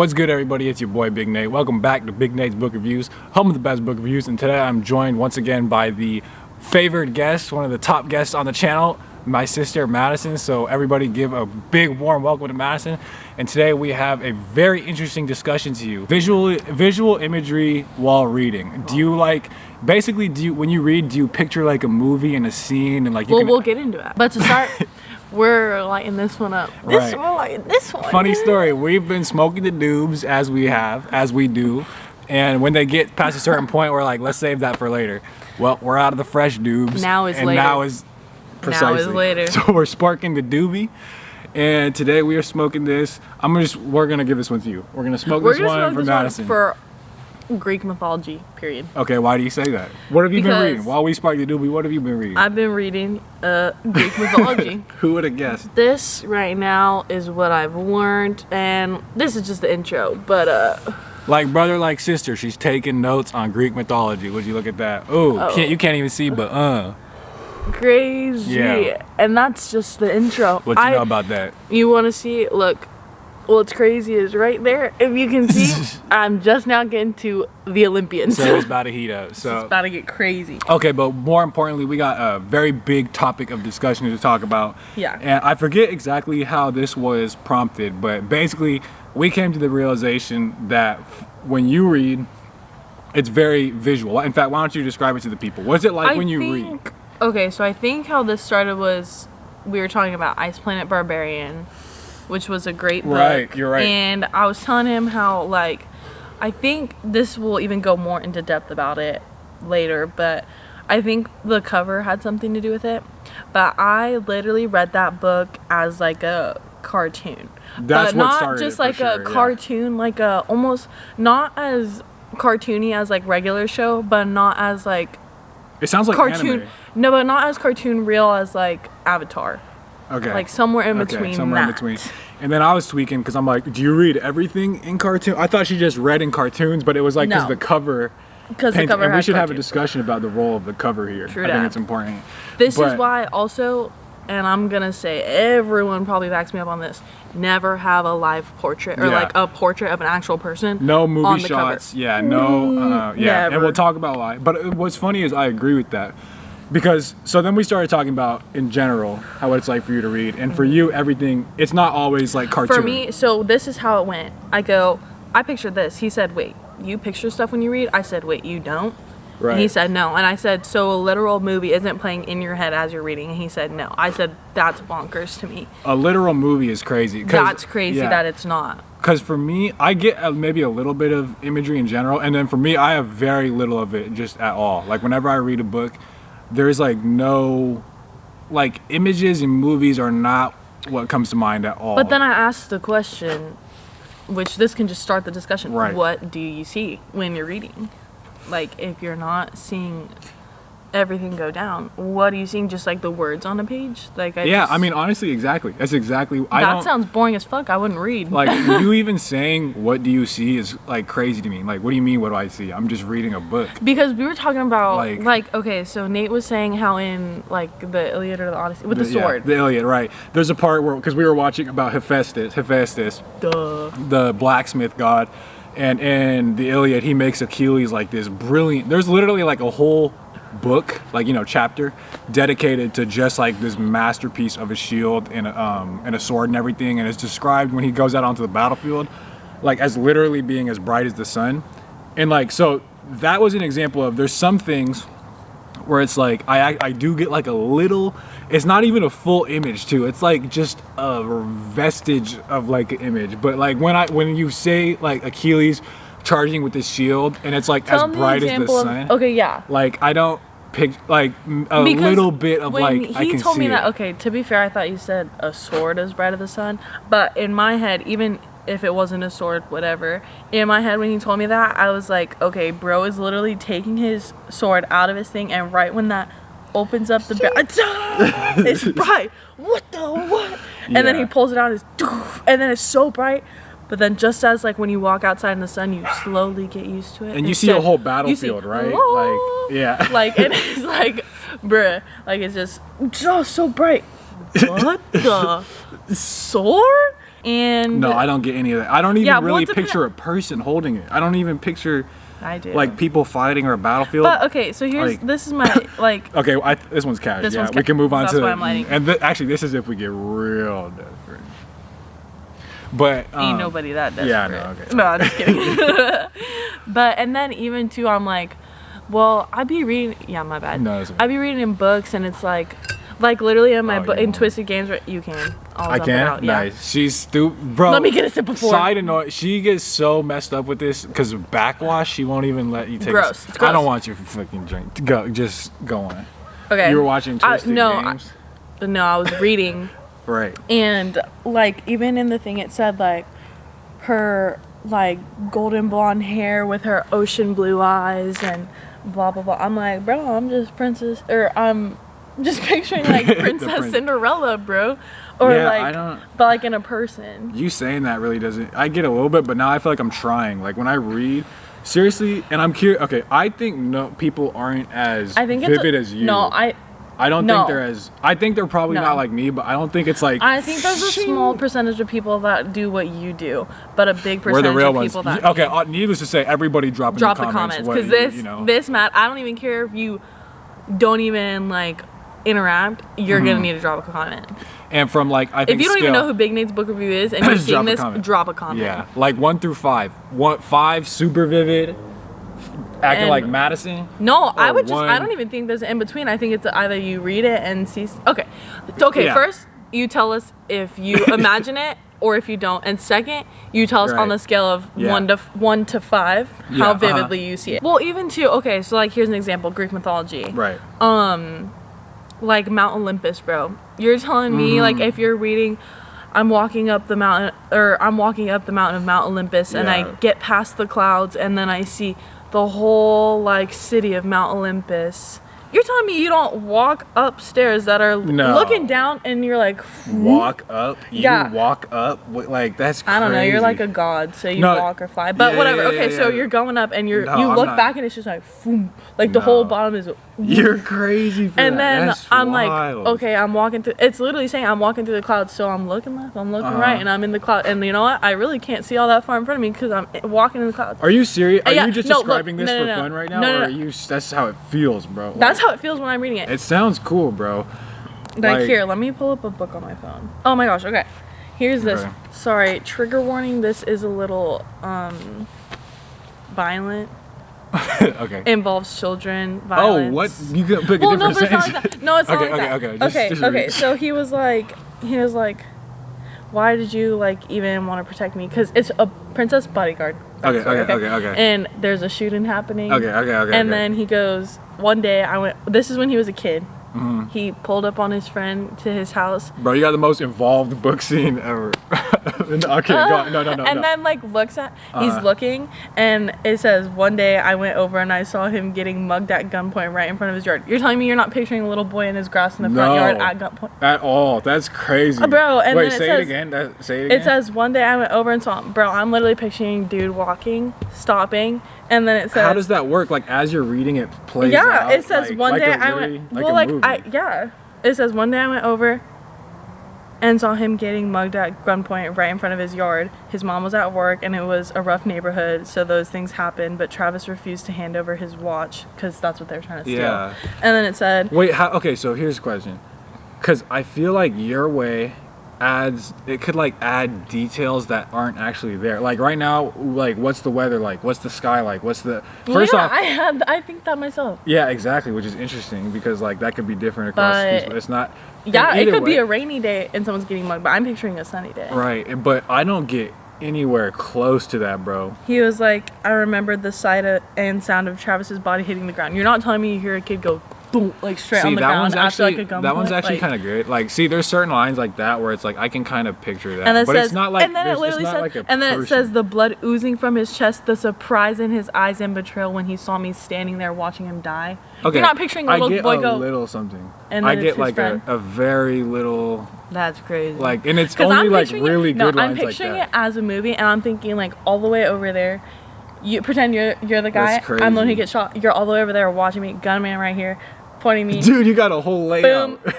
What's good, everybody? It's your boy Big Nate. Welcome back to Big Nate's Book Reviews, home of the best book reviews. And today I'm joined once again by the favored guest, one of the top guests on the channel, my sister Madison. So everybody give a big warm welcome to Madison. And today we have a very interesting discussion to you. Visual imagery while reading. Do you when you read, do you picture like a movie and a scene and like we'll get into it. But to start, we're lighting this one up. We're lighting this one. Funny story, we've been smoking the doobs as we do. And when they get past a certain point, we're like, let's save that for later. Well, we're out of the fresh doobs. Now is later. Now is precisely. Now is later. So we're sparking the doobie. And today we are smoking this. We're gonna give this one to you. We're gonna smoke this one for Madison. For Greek mythology, period. Okay, why do you say that? What have you been reading? While we spark the doobie, what have you been reading? I've been reading Greek mythology. Who would have guessed? This right now is what I've learned, and this is just the intro, but like brother, like sister, she's taking notes on Greek mythology. Would you look at that? Oh, you can't even see, but crazy. Yeah. And that's just the intro. What you know about that? You want to see? Look, what's crazy is right there. If you can see, I'm just now getting to the Olympians. So it's about to heat up. So it's about to get crazy. Okay, but more importantly, we got a very big topic of discussion to talk about. Yeah. And I forget exactly how this was prompted, but basically we came to the realization that when you read, it's very visual. In fact, why don't you describe it to the people? What's it like when you read? Okay, so I think how this started was we were talking about Ice Planet Barbarian, which was a great book. Right, you're right. And I was telling him how, like, I think this will even go more into depth about it later, but I think the cover had something to do with it. But I literally read that book as like a cartoon. That's but what not started just it, like for a sure, cartoon, like a almost not as cartoony as like regular show, but not as like it sounds like cartoon. anime. No, but not as cartoon real as like Avatar. Okay. Like somewhere in between. Somewhere in between. And then I was tweaking because I'm like, do you read everything in cartoon? I thought she just read in cartoons, but it was like because the cover. Because the cover. And we should have a cartoons. Discussion about the role of the cover here. True I that. think it's important. This is why also, and I'm gonna say everyone probably backs me up on this. Never have a live portrait or like a portrait of an actual person. No movie on the shots. Cover. Yeah. No. Yeah. Never. And we'll talk about why. But what's funny is I agree with that. Because so then we started talking about in general how it's like for you to read, and for you everything it's not always like cartoon. For me, so this is how it went. I pictured this. He said, "Wait, you picture stuff when you read?" I said, "Wait, you don't?" Right. And he said, "No." And I said, "So a literal movie isn't playing in your head as you're reading?" And he said, "No." I said, "That's bonkers to me." A literal movie is crazy. That's crazy that it's not. Because for me, I get maybe a little bit of imagery in general, and then for me, I have very little of it just at all. Like whenever I read a book, there's like no, like images and movies are not what comes to mind at all. But then I asked the question, which this can just start the discussion. Right. What do you see when you're reading? Like if you're not seeing everything go down, what are you seeing? Just like the words on a page? Like I mean honestly, exactly. That's exactly. That sounds boring as fuck. I wouldn't read. Like you even saying what do you see is like crazy to me. Like what do you mean what do I see? I'm just reading a book. Because we were talking about like okay, so Nate was saying how in like the Iliad or the Odyssey with the sword. The Iliad, right? There's a part where because we were watching about Hephaestus, the blacksmith god, and in the Iliad he makes Achilles like this brilliant. There's literally like a whole book, like chapter dedicated to just like this masterpiece of a shield and a sword and everything, and it's described when he goes out onto the battlefield like as literally being as bright as the sun. And like so that was an example of there's some things where it's like I do get like a little, it's not even a full image too, it's like just a vestige of like an image. But like when you say like Achilles charging with his shield and it's like as bright as the sun. Okay, yeah. Like I don't pick like a little bit of like I can see. He told me that. Okay, to be fair, I thought you said a sword as bright as the sun, but in my head, even if it wasn't a sword, whatever, in my head when he told me that, I was like, okay, bro is literally taking his sword out of his thing, and right when that opens up it's bright. What the what? And then he pulls it out, and then it's so bright. But then just as like when you walk outside in the sun, you slowly get used to it. And you see a whole battlefield, right? Whoa! Like, yeah. Like, and it's like, bruh, like it's just so bright. What the sword? And No, I don't get any of that. I don't even Yeah, really well, picture a person holding it. I don't even picture I do. like people fighting or a battlefield. But okay, so here's Like- this is my like. Okay, this one's cash. This Yeah, one's we can move on that's to. why I'm lighting. And actually, this is if we get real desperate. But Ain't nobody that desperate. Yeah, no, okay. No, I'm just kidding. But and then even too, I'm like, well, I'd be reading. Yeah, my bad. No, it's okay. I'd be reading in books, and it's like literally in my Oh, book you in won't. Twisted Games, where you can. I'll I dump it can. out, yeah. Nice. She's stupid, bro. Let me get a sip before. Side note: she gets so messed up with this because of backwash. She won't even let you take. Gross. It's I gross. don't want you to fucking drink. Go, just go on. Okay. You were watching Twisted Games, No, I was reading, right? and like even in the thing, it said like her like golden blonde hair with her ocean blue eyes and blah blah blah. I'm like, bro, I'm just princess, or I'm just picturing like Princess prince. Cinderella, bro, or Yeah, like, I don't- but like in a person. You saying that really doesn't. I get a little bit, but now I feel like I'm trying. Like when I read, seriously, and I'm curious. Okay, I think no people aren't as I think vivid it's as you. No, I don't no. think they're as. I think they're probably No. not like me, but I don't think it's like. I think there's a small percentage of people that do what you do, but a big We're percentage the real of ones. people that Okay, needless to say, everybody drop drop in the comments what because you- this you know. this Matt, I don't even care if you don't even like interact. You're gonna need to drop a comment. And from like I think If you don't even scale- know who Big Nate's book review is and you're Just seeing drop a this, comment. drop a comment. Yeah, like 1 through 5. 5 super vivid, acting And- like Madison. No, I Or would just. I one- don't even think there's an in between. I think it's either you read it and see. Okay, Yeah. First, you tell us if you imagine it or if you don't, and second, you tell us on Right. the scale of Yeah. 1 to 5 Yeah, how uh-huh. vividly you see it. Well, even too. Okay, so like here's an example: Greek mythology. Right. Like Mount Olympus, bro. You're telling me like if you're reading. I'm walking up the mountain of Mount Olympus, and I Yeah. get past the clouds, and then I see the whole like city of Mount Olympus. You're telling me you don't walk upstairs that are No. looking down, and you're like, Walk up. You Yeah. walk up. Like that's crazy. I don't know. You're like a god, so you No. walk or fly. But Yeah, whatever. yeah, Okay, yeah, so yeah. you're going up, and you No, I'm look not. back, and it's just like, boom, like the whole No. bottom is. You're crazy for And that. then That's I'm wild. like, okay, I'm walking through. It's literally saying I'm walking through the clouds, so I'm looking left, I'm looking right, and I'm in the cloud. And you know what? I really can't see all that far in front of me because I'm walking in the clouds. Are you serious? Are Yeah, you just no, look, describing this no, for no, no. fun right now, No, no, or no. are you? That's how it feels, bro. That's Like, how it feels when I'm reading it. It sounds cool, bro. Like here, let me pull up a book on my phone. Oh my gosh, okay. Here's this. Okay. Sorry, trigger warning. This is a little violent. Okay. Involves children. Oh, Violence. what? You could pick Well, a no, different but it's not sentence. like that. No, it's not Okay, like that. okay, just okay. read. So he was like, why did you like even want to protect me? Because it's a princess bodyguard. Okay. And there's a shooting happening. Okay. And then he goes, one day I went. This is when he was a kid. Mm-hmm. He pulled up on his friend to his house. Bro, you got the most involved book scene ever. Okay, go on. No. And then like looks at, he's looking, and it says, one day I went over and I saw him getting mugged at gunpoint right in front of his yard. You're telling me you're not picturing a little boy in his grass in the front yard at gunpoint? At all. That's crazy. Bro, and wait, then it say says- it again. Say it again. It says, one day I went over and saw him. Bro, I'm literally picturing dude walking, stopping, and then it says, How does that work? Like as you're reading it plays yeah, out? it says like, one like day a I literally- went. like Well, a like movie. yeah, it says one day I went over and saw him getting mugged at gunpoint right in front of his yard. His mom was at work, and it was a rough neighborhood, so those things happened. But Travis refused to hand over his watch because that's what they were trying to steal. Yeah. And then it said, Wait, how? Okay, so here's the question. Because I feel like your way it could like add details that aren't actually there. Like right now, like what's the weather like? What's the sky like? What's the first yeah, off? I think that myself. Yeah, exactly, which is interesting because like that could be different across But- species, but it's not. Yeah, and it either could be way- a rainy day and someone's getting mugged, but I'm picturing a sunny day. Right, but I don't get anywhere close to that, bro. He was like, I remembered the sight and sound of Travis's body hitting the ground. You're not telling me you hear a kid go boom, like straight on the ground after like a gunpoint? That one's actually like, kind of good. Like, see, there's certain lines like that where it's like I can kind of picture that, and it but says, it's not like and then it it's literally not says, like a and then it person. says the blood oozing from his chest, the surprise in his eyes and betrayal when he saw me standing there watching him die. Okay, You're not picturing a I little get boy a go. little something. And I then get it's his like friend. a very little That's crazy. like, and it's 'Cause only I'm like picturing really it, good no, I'm lines like picturing that. it as a movie, and I'm thinking like all the way over there. You pretend you're the guy. That's I'm the one who crazy. gets shot. You're all the way over there watching me. Gunman right here. pointing me. Dude, you got a whole layout. Boom.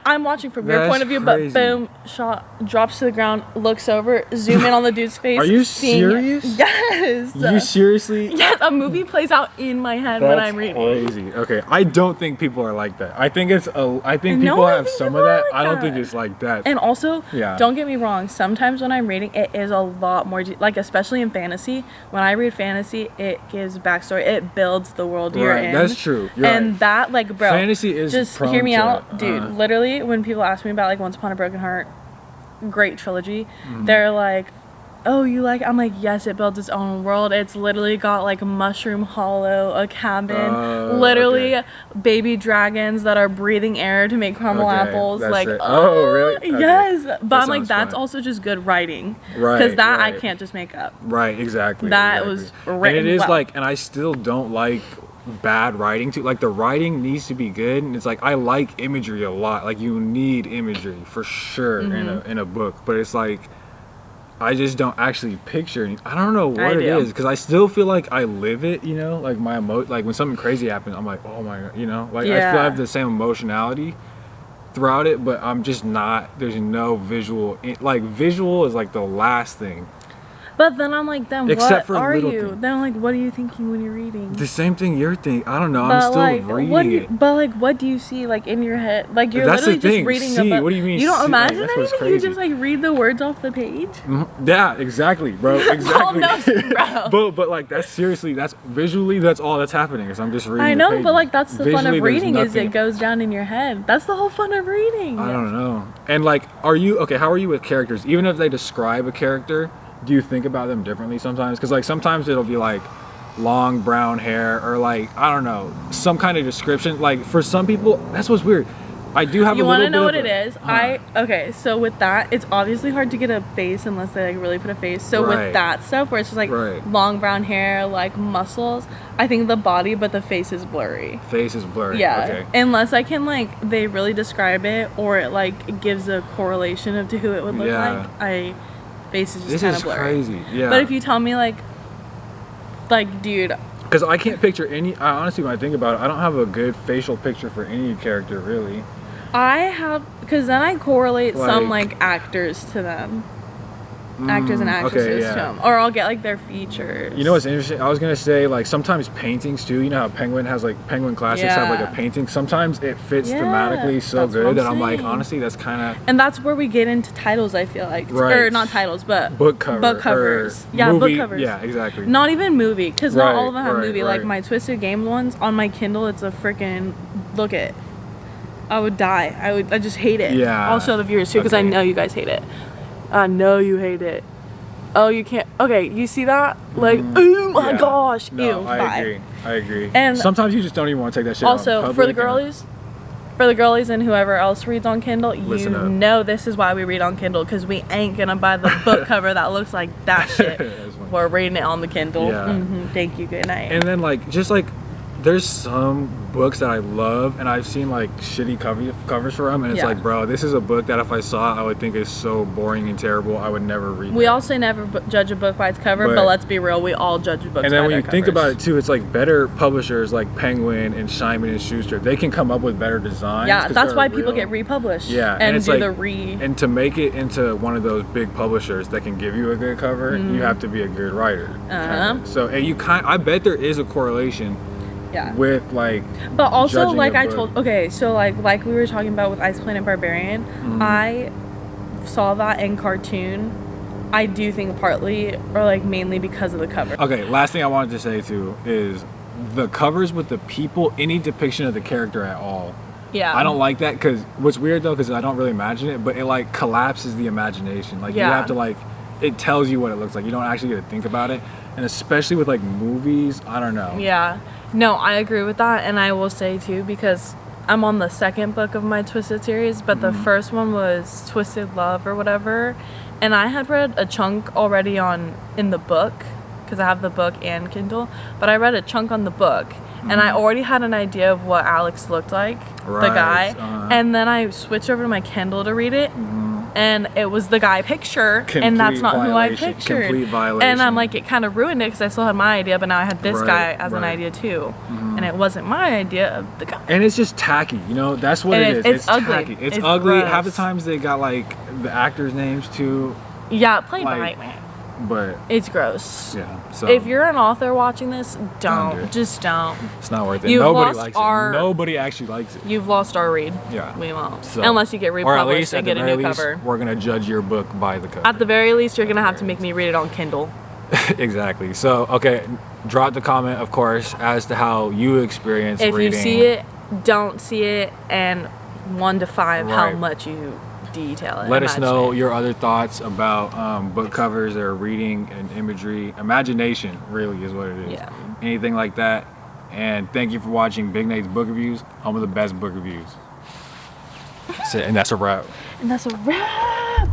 I'm watching from your That's point of view, crazy. but boom, shot drops to the ground, looks over, zoom in on the dude's face. Are you seeing it. serious? Yes. You seriously? Yes, a movie plays out in my head when I'm reading. Crazy. Okay, I don't think people are like that. I think No, people I have think some people of are that. like I don't that. think it's like that. And also, Yeah. don't get me wrong, sometimes when I'm reading, it is a lot more, like especially in fantasy, when I read fantasy, it gives backstory, it builds the world you're Right, in. that's true. You're and right. that, like, bro, Fantasy is just prone hear me to- out, dude. Literally, when people ask me about like Once Upon a Broken Heart, great trilogy, they're like, oh, you like, I'm like, yes, it builds its own world. It's literally got like Mushroom Hollow, a cabin, literally okay. baby dragons that are breathing air to make caramel Okay, apples. that's Like, it. Oh, really? Okay. Yes. But That I'm like, sounds that's fun. also just good writing. Right, Because that I right. can't just make up. Right, exactly. That exactly. was And written it is well. like, and I still don't like bad writing too. Like the writing needs to be good, and it's like I like imagery a lot. Like you need imagery for sure Mm-hmm. in a book, but it's like I just don't actually picture any. I don't know what I it do. is because I still feel like I live it. You know, like my like when something crazy happens, I'm like, oh my god. You know, like I feel I Yeah. have the same emotionality throughout it, but I'm just not. There's no visual. Like visual is like the last thing. But then I'm like, then Except for what are little you? things. Then I'm like, what are you thinking when you're reading? The same thing you're thinking. I don't know. But I'm still like, reading what do you, it. but like, what do you see like in your head? Like you're That's the literally just thing. reading See, a book. what do you mean You don't see? Like, imagine that's what's anything. You crazy. just like read the words off the page. Yeah, exactly, bro. Exactly. Oh, no, bro. but like that's seriously, that's visually, that's all that's happening. Is I'm just reading. I the know, pages. but like that's the fun Visually, of there's reading is nothing- it goes down in your head. That's the whole fun of reading. I don't know. And like, are you okay? How are you with characters? Even if they describe a character, do you think about them differently sometimes? Because like sometimes it'll be like long brown hair or like I don't know some kind of description. Like for some people, that's what's weird. I do have You a want little to know what bit it of is? Okay, so with that, it's obviously hard to get a face unless they like really put a face. So Right. with that stuff, where it's just like Right. long brown hair, like muscles, I think the body, but the face is blurry. face is blurry. Yeah, Okay. unless I can like they really describe it or it like gives a correlation of to who it would look Yeah. like. Face is just This kind is of blurry. crazy. Yeah. But if you tell me like dude, Because I can't picture any. I honestly, when I think about it, I don't have a good facial picture for any character really. I have because then I correlate some Like- like actors to them. Actors and actresses yeah. to them, or I'll get like their features. You know what's interesting? I was gonna say like sometimes paintings too. You know how Penguin has like Penguin Classics have like Yeah. a painting. Sometimes it fits Yeah, thematically so that's what good I'm that I'm like, saying. honestly, that's kind of And that's where we get into titles. I feel like, Right. or not titles, but book cover. book covers. or Yeah, movie. book covers. Yeah, exactly. Not even movie, because not all of them have Right, movie. right. Like my Twisted Game ones on my Kindle, it's a freaking look it. I would die. I just hate it. Yeah. I'll show the viewers too, because I Okay. know you guys hate it. I know you hate it. Oh, you can't. Okay, you see that? Like, oh my Yeah. gosh, No, ew. I bye. agree. I agree. And sometimes you just don't even want to take that shit out in Also, public for the and- girlies and whoever else reads on Kindle, Listen you up. know this is why we read on Kindle, because we ain't gonna buy the book cover that looks like that shit. That's funny. We're reading it on the Kindle. Yeah. Thank you. Good night. And then like just like there's some books that I love and I've seen like shitty covers for them and it's Yeah. like, bro, this is a book that if I saw it, I would think is so boring and terrible. I would never read We it. all say never judge a book by its cover, but But- let's be real, we all judge books And then by when you their think covers. about it too, it's like better publishers like Penguin and Simon and Schuster. They can come up with better designs. Yeah, 'cause that's they're why people real. get republished. Yeah, and it's do like, the re. And to make it into one of those big publishers that can give you a good cover, you have to be a good writer. Uh-huh. So and I bet there is a correlation Yeah. with like But also, judging like a I book. told, okay, so like we were talking about with Ice Planet Barbarian, Mm-hmm. I saw that in cartoon. I do think partly or like mainly because of the cover. Okay, last thing I wanted to say too is the covers with the people, any depiction of the character at all. Yeah. I don't like that because what's weird though, because I don't really imagine it, but it like collapses the imagination. Like you Yeah. have to like, it tells you what it looks like. You don't actually get to think about it. And especially with like movies, I don't know. Yeah. No, I agree with that, and I will say too, because I'm on the second book of my Twisted series, but the first one was Twisted Love or whatever, and I had read a chunk already in the book, because I have the book and Kindle, but I read a chunk on the book, and I already had an idea of what Alex looked like, the Right, guy, uh-huh. and then I switched over to my Kindle to read it. and it was the guy picture, and that's not who I pictured. Complete violation. And I'm like, it kind of ruined it because I still had my idea, but now I had this Right, guy as an right. idea too, and it wasn't my idea of the guy. And it's just tacky, you know. That's what It it is. is. It's ugly. Tacky. It's It's ugly. gross. Half the times they got like the actors' names too, Yeah, played by Like- white man. but It's gross. yeah. So If you're an author watching this, Don't do don't. it. Just don't. it's not worth it. You've Nobody lost likes our- it. Nobody actually likes it. You've lost our read. Yeah. We won't. So- Unless you get Or at republished least and at the get a very new least, cover. we're gonna judge your book by the cover. At the very least, you're gonna have to make me read it on Kindle. Exactly. So okay, drop the comment, of course, as to how you experience If reading. you see it, don't see it, and 1 to 5, how Right. much you detail it. Let us imagine know it. your other thoughts about book covers or reading and imagery. Imagination really is what it is. Yeah. Anything like that. And thank you for watching Big Nate's Book Reviews, home of the best book reviews. And that's a wrap. And that's a wrap.